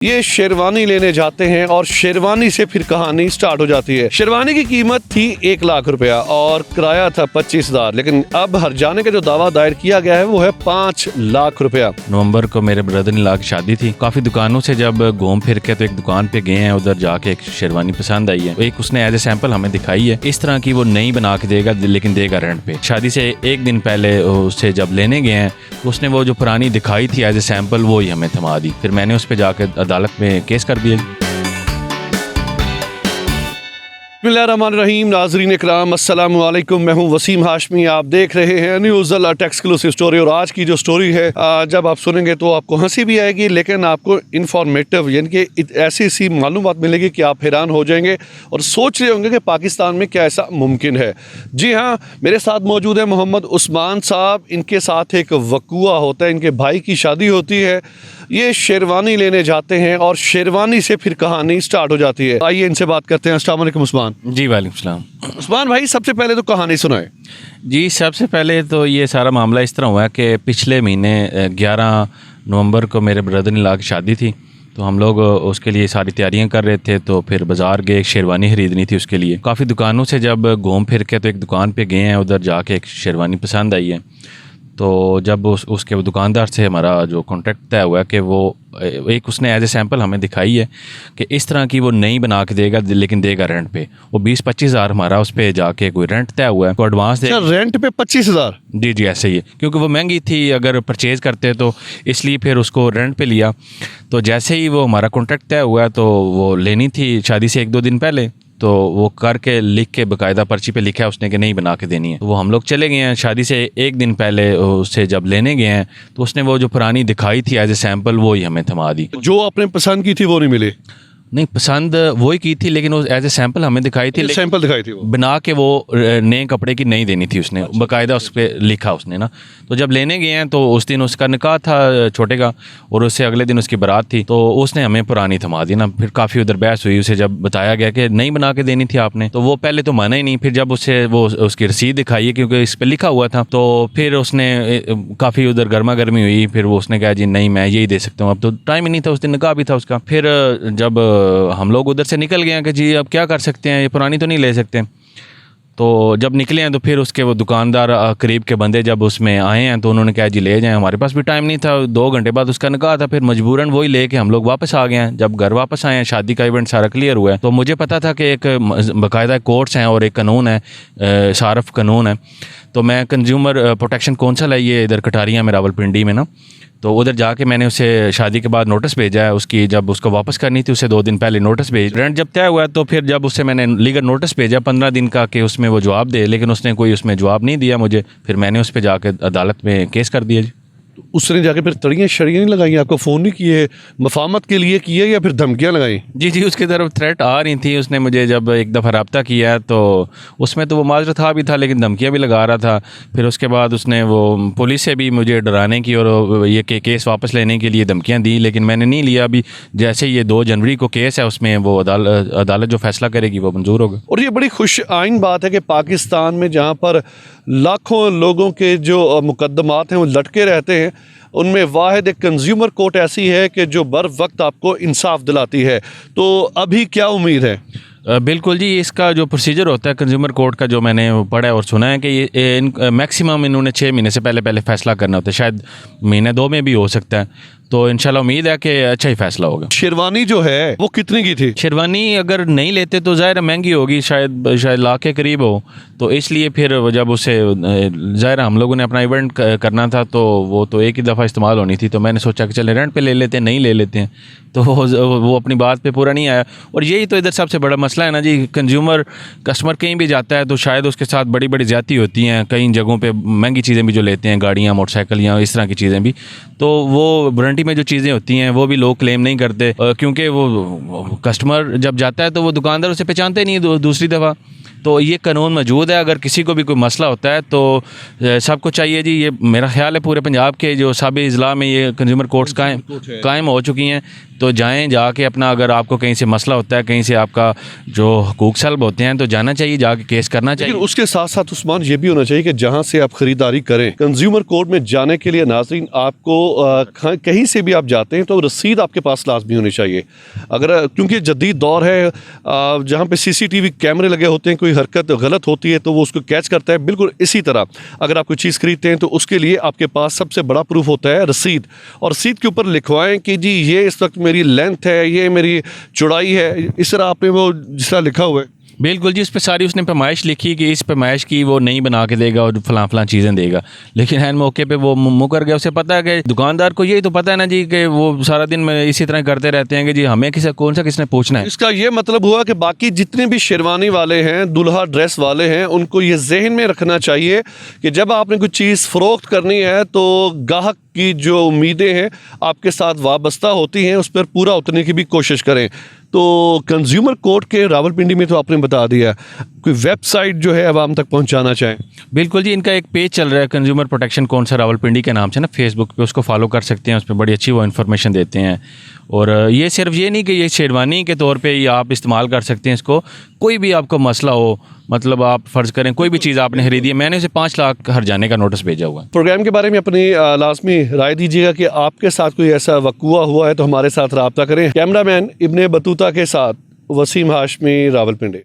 ये शेरवानी लेने जाते हैं और शेरवानी से फिर कहानी स्टार्ट हो जाती है। शेरवानी की कीमत थी 1 लाख रुपया और किराया था 25,000, लेकिन अब हर्जाने का जो दावा दायर किया गया है वो है 5 लाख रुपया। नवंबर को मेरे ब्रदर इन लॉ की शादी थी। काफी दुकानों से जब घूम फिर के तो एक दुकान पे गए हैं, उधर जाके एक शेरवानी पसंद आई है। एक उसने एज ए सैंपल हमें दिखाई है। इस तरह की वो नई बना के देगा, लेकिन देगा रेंट पे। शादी से एक दिन पहले उससे जब लेने गए हैं तो उसने वो जो पुरानी दिखाई थी एज ए सैंपल वो ही हमें थमा दी। फिर मैंने उस पर जाकर अदालत में केस कर दिया। बिस्मिल्लाहिर्रहमानिर्रहीम। नाज़रीन इकराम, अस्सलाम वालेकुम। मैं हूं वसीम हाशमी, आप देख रहे हैं न्यूज़ अलर्ट एक्सक्लूसिव स्टोरी। और आज की जो स्टोरी है जब आप सुनेंगे तो आपको हंसी भी आएगी, लेकिन आपको इन्फॉर्मेटिव यानी कि ऐसी मालूमात मिलेगी कि आप हैरान हो जाएंगे और सोच रहे होंगे कि पाकिस्तान में क्या ऐसा मुमकिन है। जी हाँ, मेरे साथ मौजूद है मोहम्मद उस्मान साहब। इनके साथ एक वक़ूआ होता है, इनके भाई की शादी होती है। ये शेरवानी लेने जाते हैं और शेरवानी से फिर कहानी स्टार्ट हो जाती है। आइए इनसे बात करते हैं। अस्सलाम वालेकुम उस्मान। जी वालेकुम सलाम। उस्मान भाई, सबसे पहले तो कहानी सुनाए। जी, सबसे पहले तो ये सारा मामला इस तरह हुआ कि पिछले महीने 11 नवंबर को मेरे ब्रदर इन लॉ की शादी थी। तो हम लोग उसके लिए सारी तैयारियां कर रहे थे। तो फिर बाज़ार गए, एक शेरवानी ख़रीदनी थी उसके लिए। काफ़ी दुकानों से जब घूम फिर के तो एक दुकान पे गए हैं, उधर जाके एक शेरवानी पसंद आई है। तो जब उसके दुकानदार से हमारा जो कॉन्ट्रैक्ट तय हुआ कि वो एक उसने एज ए सैंपल हमें दिखाई है कि इस तरह की वो नई बना के देगा, लेकिन देगा रेंट पे। वो 20-25 हज़ार हमारा उस पर जाके कोई रेंट तय हुआ है। तो एडवांस दे रेंट पे 25,000? जी जी, ऐसे ही है, क्योंकि वो महंगी थी अगर परचेज़ करते तो, इसलिए फिर उसको रेंट पे लिया। तो जैसे ही वो हमारा कॉन्ट्रैक्ट तय हुआ तो वो लेनी थी शादी से 1-2 दिन पहले। तो वो करके लिख के बाकायदा पर्ची पे लिखा है उसने कि नहीं बना के देनी है। तो वो हम लोग चले गए हैं। शादी से एक दिन पहले उससे जब लेने गए हैं तो उसने वो जो पुरानी दिखाई थी एज ए सैंपल वो ही हमें थमा दी। जो आपने पसंद की थी वो नहीं मिली? नहीं, पसंद वही की थी, लेकिन वो एज ए सैंपल हमें दिखाई थी। सैंपल दिखाई थी वो बना के वो नए कपड़े की नहीं देनी थी उसने। बाकायदा उस पर लिखा उसने ना। तो जब लेने गए हैं तो उस दिन उसका निकाह था छोटे का, और उससे अगले दिन उसकी बारात थी। तो उसने हमें पुरानी थमा दी ना। फिर काफ़ी उधर बहस हुई। उसे जब बताया गया कि नहीं बना के देनी थी आपने, तो वो पहले तो माना ही नहीं। फिर जब उसे वो उसकी रसीद दिखाई है, क्योंकि इस पर लिखा हुआ था, तो फिर उसने काफ़ी उधर गर्मा गर्मी हुई। फिर वो उसने कहा जी नहीं, मैं यही दे सकता हूँ। अब तो टाइम ही नहीं था, उस दिन निकाह भी था उसका। फिर जब हम लोग उधर से निकल गए कि जी अब क्या कर सकते हैं, ये पुरानी तो नहीं ले सकते। तो जब निकले हैं तो फिर उसके वो दुकानदार करीब के बंदे जब उसमें आए हैं तो उन्होंने कहा जी ले जाएं। हमारे पास भी टाइम नहीं था, 2 घंटे बाद उसका निकाह था। फिर मजबूरन वही लेके हम लोग वापस आ गए हैं। जब घर वापस आए हैं, शादी का इवेंट सारा क्लियर हुआ है। तो मुझे पता था कि एक बाकायदा कोर्ट्स हैं और एक कानून है, सारफ कानून है। तो मैं कंज्यूमर प्रोटेक्शन कौंसल है ये इधर कटारियाँ में रावलपिंडी में ना, तो उधर जाके मैंने उसे शादी के बाद नोटिस भेजा है उसकी। जब उसको वापस करनी थी उसे 2 दिन पहले नोटिस भेज। रेंट जब तय हुआ तो फिर जब उससे मैंने लीगल नोटिस भेजा 15 दिन का कि उसमें वो जवाब दे, लेकिन उसने कोई उसमें जवाब नहीं दिया मुझे। फिर मैंने उस पर जाके अदालत में केस कर दिया जी। उसने जाके फिर तड़ियाँ शड़ियाँ नहीं लगाई? आपको फ़ोन नहीं किए, मफामत के लिए किए या फिर धमकियाँ लगाई? जी जी, उसकी तरफ थ्रेट आ रही थी। उसने मुझे जब एक दफ़ा रब्ता किया तो उसमें तो वो माजरा था भी था, लेकिन धमकियाँ भी लगा रहा था। फिर उसके बाद उसने वो पुलिस से भी मुझे डराने की और ये केस वापस लेने के लिए धमकियाँ दी, लेकिन मैंने नहीं लिया। अभी जैसे ये 2 जनवरी को केस है, उसमें वो अदालत जो फैसला करेगी वो मंजूर होगा। और ये बड़ी खुश आइन बात है कि पाकिस्तान में जहाँ पर लाखों लोगों के जो मुकदमात हैं वो लटके रहते हैं, उनमें वाहिद एक कंज्यूमर कोर्ट ऐसी है कि जो बर वक्त आपको इंसाफ दिलाती है। तो अभी क्या उम्मीद है? बिल्कुल जी, इसका जो प्रोसीजर होता है कंज्यूमर कोर्ट का, जो मैंने पढ़ा और सुना है कि ये मैक्सिमम इन्होंने 6 महीने से पहले फैसला करना होता है। शायद महीने 2 में भी हो सकता है। तो इंशाल्लाह उम्मीद है कि अच्छा ही फैसला होगा। शेरवानी जो है वो कितनी की थी? शेरवानी अगर नहीं लेते तो ज़ाहिर महंगी होगी, शायद लाख के करीब हो। तो इसलिए फिर जब उसे ज़ाहिर हम लोगों ने अपना इवेंट करना था तो वो तो एक ही दफ़ा इस्तेमाल होनी थी। तो मैंने सोचा कि चले रेंट पे ले लेते हैं, नहीं ले लेते हैं। तो वो अपनी बात पे पूरा नहीं आया। और यही तो इधर सबसे बड़ा मसला है ना जी। कस्टमर कहीं भी जाता है तो शायद उसके साथ बड़ी बड़ी ज़्यादती होती हैं। कई जगहों पे महंगी चीज़ें भी जो लेते हैं, गाड़ियाँ, मोटरसाइकिल या इस तरह की चीज़ें भी, तो वो वारंटी में जो चीज़ें होती हैं वो भी लोग क्लेम नहीं करते, क्योंकि वो कस्टमर जब जाता है तो वो दुकानदार उसे पहचानते नहीं दूसरी दफ़ा। तो ये कानून मौजूद है। अगर किसी को भी कोई मसला होता है तो सबको चाहिए जी, ये मेरा ख्याल है पूरे पंजाब के जो सब अजला में ये कंज्यूमर कोर्ट्स कायम हो चुकी हैं तो जाएँ, जाके अपना अगर आपको कहीं से मसला होता है, कहीं से आपका जो हकूक़ सल्ब होते हैं, तो जाना चाहिए, जाके केस करना चाहिए। लेकिन उसके साथ साथ उस्मान ये भी होना चाहिए कि जहाँ से आप ख़रीदारी करें, कंज्यूमर कोर्ट में जाने के लिए नाज़रीन आपको कहीं से भी आप जाते हैं तो रसीद आपके पास लाजमी होनी चाहिए। अगर क्योंकि जदीद दौर है जहाँ पे CCTV कैमरे लगे होते हैं, कोई हरकत गलत होती है तो वो उसको कैच करता है। बिल्कुल इसी तरह अगर आप कोई चीज़ खरीदते हैं तो उसके लिए आपके पास सबसे बड़ा प्रूफ होता है रसीद, और रसीद के ऊपर लिखवाएं कि जी ये इस वक्त मेरी लेंथ है, ये मेरी चौड़ाई है, इस तरह आपने वो जिस तरह लिखा हुआ है। बिल्कुल जी, उस पर सारी उसने पैमाइश लिखी कि इस पैमाइश की वो नहीं बना के देगा और फलां चीज़ें देगा, लेकिन एन मौके पे वो मुकर गया। उसे पता है कि दुकानदार को यही तो पता है ना जी कि वो सारा दिन में इसी तरह करते रहते हैं कि जी हमें किसने पूछना है। इसका ये मतलब हुआ कि बाकी जितने भी शेरवानी वाले हैं, दुल्हा ड्रेस वाले हैं, उनको ये जहन में रखना चाहिए कि जब आपने कुछ चीज़ फ़रोख्त करनी है तो गाहक की जो उम्मीदें हैं आपके साथ वाबस्ता होती हैं, उस पर पूरा उतरने की भी कोशिश करें। तो कंज्यूमर कोर्ट के रावलपिंडी में तो आपने बता दिया, कोई वेबसाइट जो है आवाम तक पहुंचाना चाहें? बिल्कुल जी, इनका एक पेज चल रहा है कंज्यूमर प्रोटेक्शन काउंसिल रावलपिंडी के नाम से ना, फेसबुक पे, उसको फॉलो कर सकते हैं। उस पर बड़ी अच्छी वो इन्फॉर्मेशन देते हैं। और ये सिर्फ ये नहीं कि ये शेरवानी के तौर पे ही आप इस्तेमाल कर सकते हैं इसको, कोई भी आपको मसला हो, मतलब आप फ़र्ज़ करें कोई भी चीज़ आपने खरीदी है, मैंने उसे 5 लाख हर जाने का नोटिस भेजा हुआ है। प्रोग्राम के बारे में अपनी लाजमी राय दीजिएगा कि आपके साथ कोई ऐसा वक़ुआ हुआ है तो हमारे साथ रब्ता करें। कैमरामैन इब्ने बतूता के साथ वसीम हाशमी, रावलपिंडी।